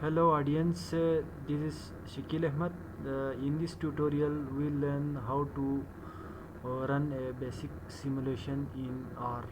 Hello audience, this is Shakil Ahmed. In this tutorial we will learn how to run a basic simulation in R.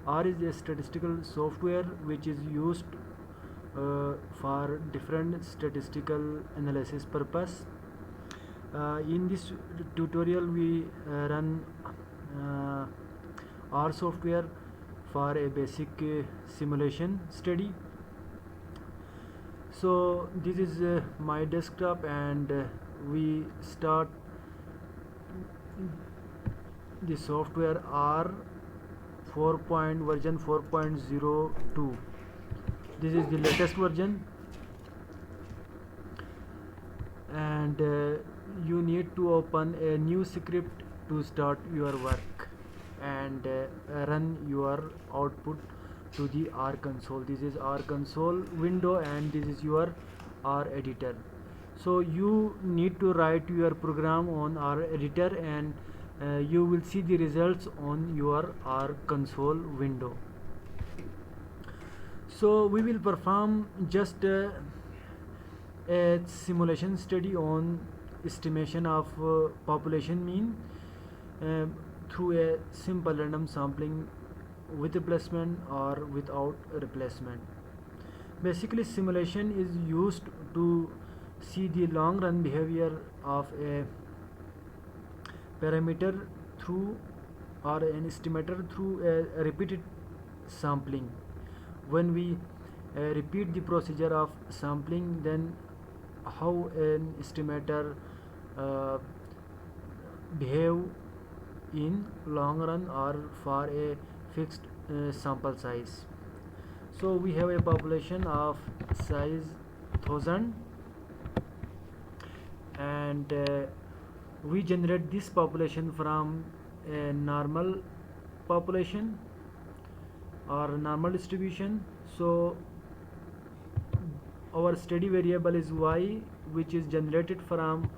R is a statistical software which is used for different statistical analysis purpose. In this tutorial we run uh, R software for a basic simulation study. So this is my desktop, and we start the software R 4. Version 4.02. This is the latest version, and you need to open a new script to start your work and run your output to the R console. This is R console window, and this is your R editor. So you need to write your program on R editor, and you will see the results on your R console window. So we will perform just a simulation study on estimation of population mean uh, through a simple random sampling with replacement or without replacement. Basically, simulation is used to see the long run behavior of a parameter through or an estimator through a repeated sampling. When we repeat the procedure of sampling, then how an estimator uh, behave in long run or for a fixed sample size. So we have a population of size 1000, and we generate this population from a normal population or normal distribution. So our study variable is y, which is generated from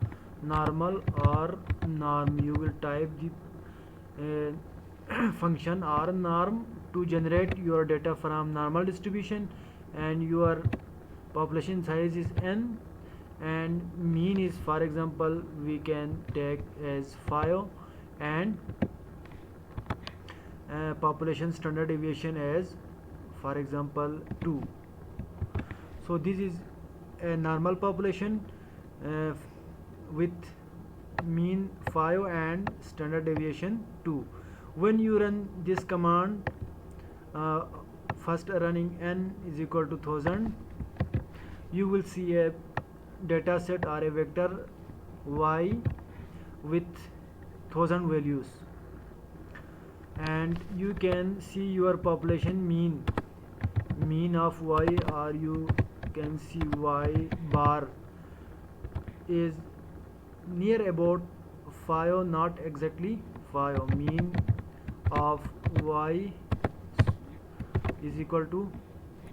normal or norm. You will type the function or norm to generate your data from normal distribution, and your population size is n, and mean is, for example, we can take as 5, and population standard deviation as, for example, 2. So this is a normal population uh, with mean 5 and standard deviation 2. When you run this command, uh, first running n is equal to 1000, you will see a data set or a vector y with 1000 values, and you can see your population mean of y, or you can see y bar is near about 5, not exactly 5. Mean of y is equal to,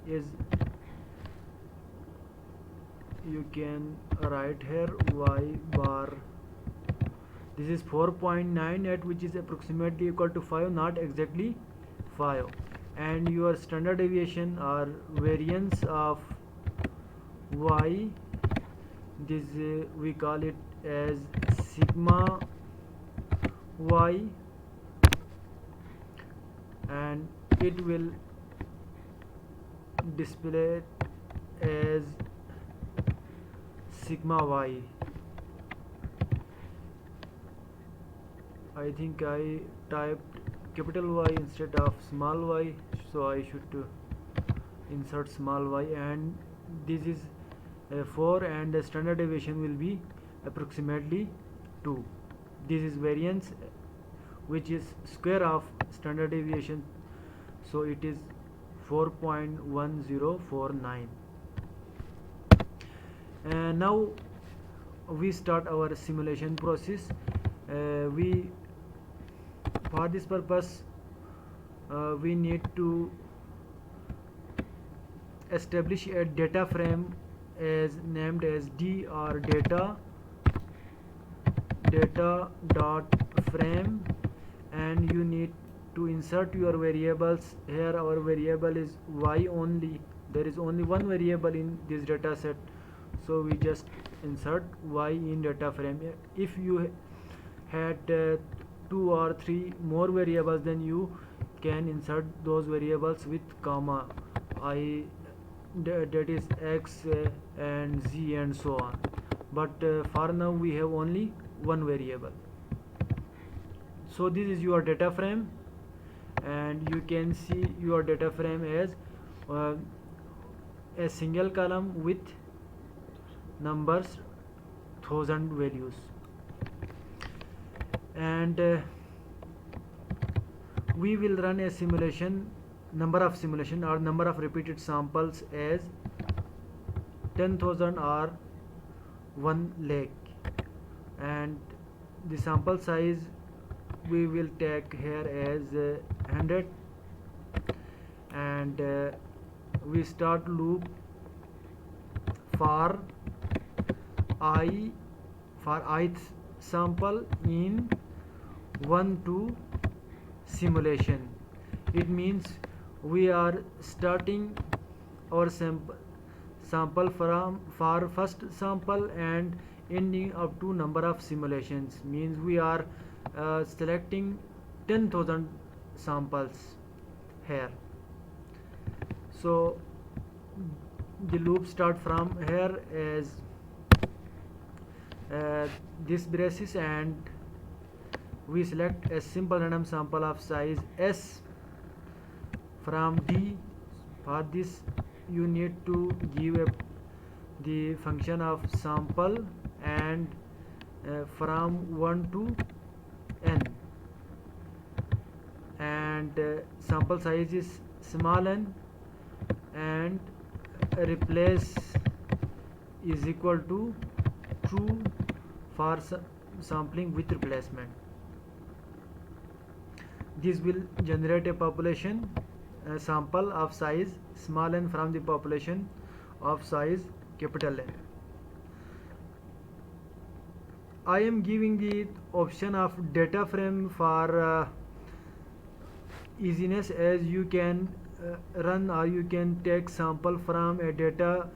is, you can write here y bar, this is 4.98, which is approximately equal to 5, not exactly 5. And your standard deviation or variance of y, this we call it as sigma y, and it will display as sigma y. I think I typed capital Y instead of small y, so I should insert small y, and this is 4, and the standard deviation will be approximately 2. This is variance, which is square of standard deviation, so it is 4.1049. And now we start our simulation process. We For this purpose we need to establish a data frame as named as d, or data dot frame, and you need to insert your variables. Here our variable is y only, there is only one variable in this data set, so we just insert y in data frame. If you had two or three more variables, then you can insert those variables with comma, I that is x and z and so on, but for now we have only one variable. So this is your data frame, and you can see your data frame as uh, a single column with numbers, thousand values, and we will run a simulation, number of simulation or number of repeated samples as 10,000 or 1 lakh, and the sample size we will take here as 100, and we start loop for I for ith sample in 1 to simulation. It means we are starting our sample from for first sample and ending up to number of simulations, means we are selecting 10,000 samples here. So the loop start from here as this braces, and we select a simple random sample of size s from D. For this you need to give the function of sample and from 1 to n, and sample size is small n, and replace is equal to true for sampling with replacement. This will generate a population sample of size small n from the population of size capital N. I am giving the option of data frame for easiness, as you can run or you can take sample from a data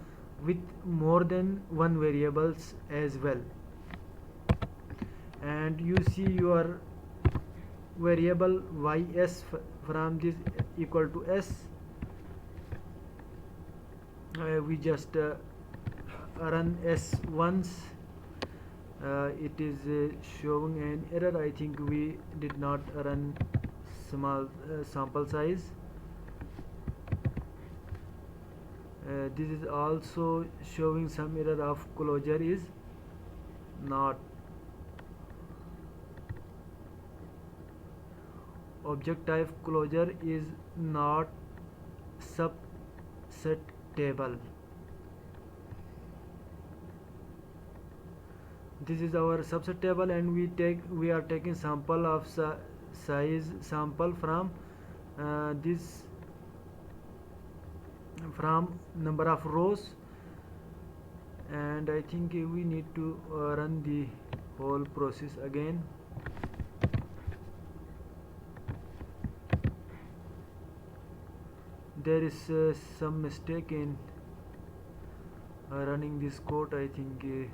with more than one variables as well, and you see your variable ys from this equal to s. We just run s once. It is showing an error. I think we did not run small sample size. This is also showing some error of closure is not, object type closure is not subset table. This is our subset table, and we are taking sample of size sample from this, from number of rows, and I think we need to run the whole process again. There is some mistake in running this code, I think.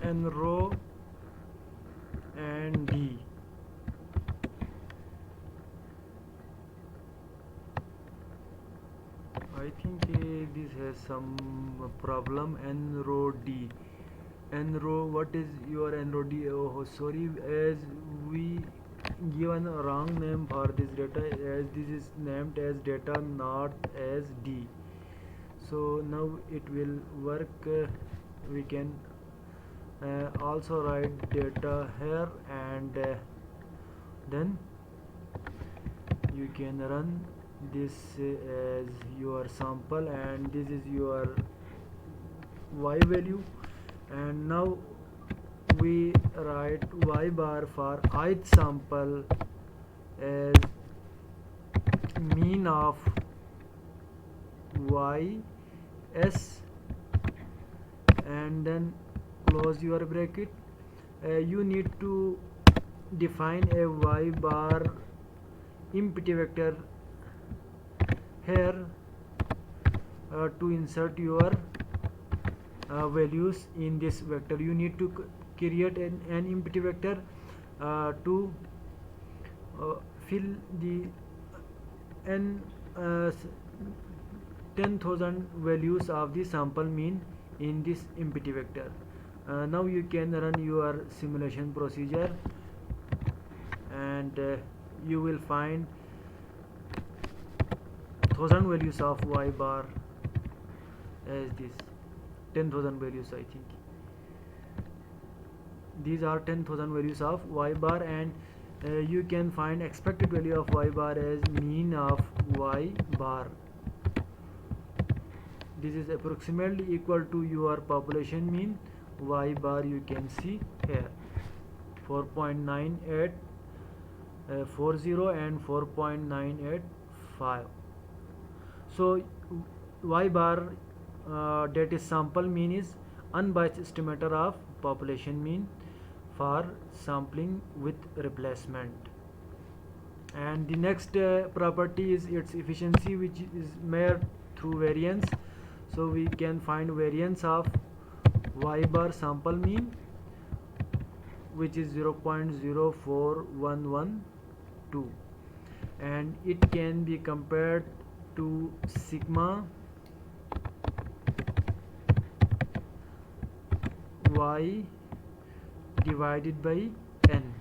N row and D. I think this has some problem. N row D. N row, what is your N row D? Oh, sorry, as we given a wrong name for this data, as this is named as data not as D. So now it will work. We can also write data here, and then you can run this as your sample, and this is your y value. And now we write y bar for ith sample as mean of y s, and then close your bracket. You need to define a y bar empty vector here to insert your values in this vector. You need to create an empty vector to fill the n 10,000 values of the sample mean in this empty vector. Now you can run your simulation procedure, and you will find 1000 values of y bar as this 10,000 values. I think these are 10,000 values of y bar, and you can find expected value of y bar as mean of y bar. This is approximately equal to your population mean y bar. You can see here 4.9840 and 4.985. so y bar that is sample mean is unbiased estimator of population mean for sampling with replacement. And the next property is its efficiency, which is measured through variance. So we can find variance of y bar sample mean, which is 0.04112, and it can be compared to sigma y divided by n.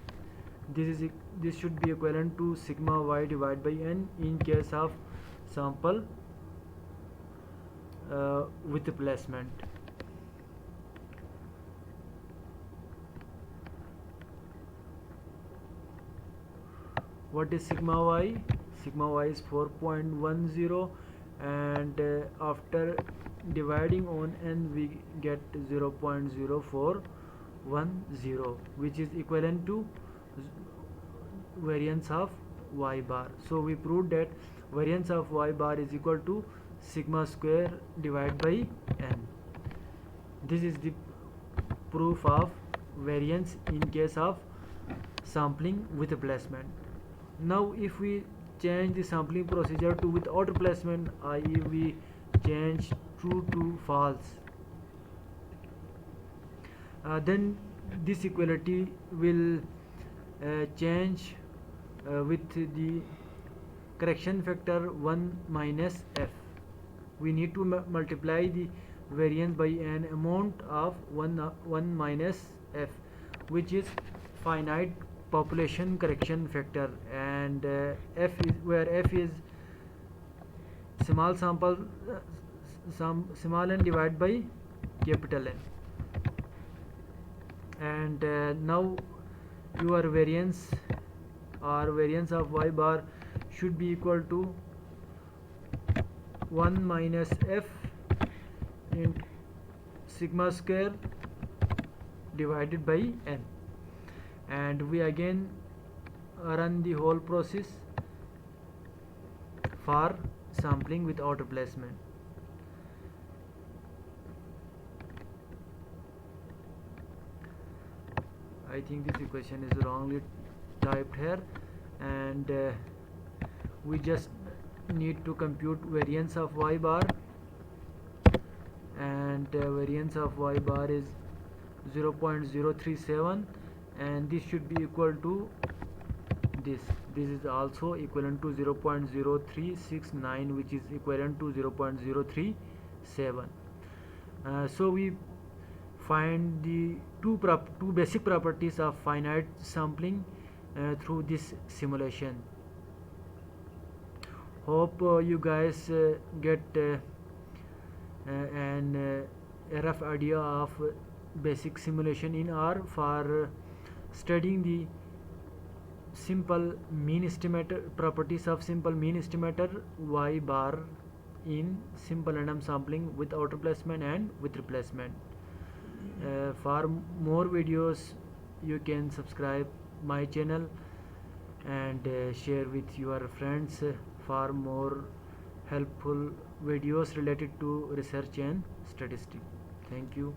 This should be equivalent to sigma y divided by n in case of sample with replacement. What is sigma y? Sigma y is 4.10, and after dividing on n we get 0.0410, which is equivalent to variance of y bar. So we proved that variance of y bar is equal to sigma square divided by n. This is the proof of variance in case of sampling with replacement. Now if we change the sampling procedure to without replacement, i.e. we change true to false, then this equality will change with the correction factor 1 minus f. We need to multiply the variance by an amount of 1 minus f, which is finite population correction factor, and f is where f is small sample small n divided by capital N. And now your variance or variance of y bar should be equal to 1 minus f in sigma square divided by n. And we again run the whole process for sampling without replacement. I think this equation is wrongly typed here, and we just need to compute variance of y bar, and variance of y bar is 0.037, and this should be equal to this is also equivalent to 0.0369, which is equivalent to 0.037. So we find the two basic properties of finite sampling through this simulation. Hope you guys get a rough idea of basic simulation in R for studying the simple mean estimator properties of simple mean estimator y bar in simple random sampling with auto placement and with replacement. For more videos you can subscribe my channel and share with your friends for more helpful videos related to research and statistics. Thank you.